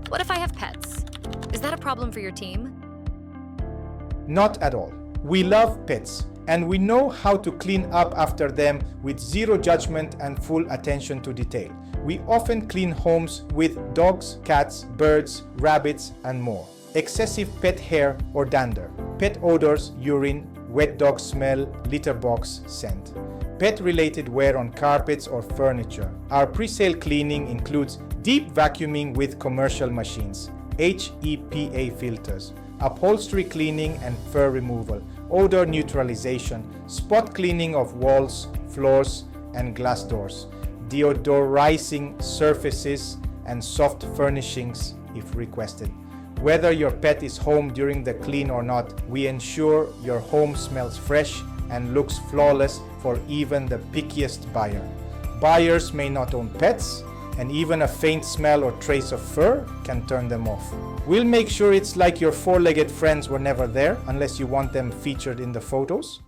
What if I have pets? Is that a problem for your team? Not at all. We love pets, and we know how to clean up after them with zero judgment and full attention to detail. We often clean homes with dogs, cats, birds, rabbits, and more. Excessive pet hair or dander, pet odors, urine, wet dog smell, litter box scent, pet-related wear on carpets or furniture. Our pre-sale cleaning includes deep vacuuming with commercial machines, HEPA filters, upholstery cleaning and fur removal, odor neutralization, spot cleaning of walls, floors, and glass doors, deodorizing surfaces, and soft furnishings if requested. Whether your pet is home during the clean or not, we ensure your home smells fresh and looks flawless for even the pickiest buyer. Buyers may not own pets, and even a faint smell or trace of fur can turn them off. We'll make sure it's like your four-legged friends were never there, unless you want them featured in the photos.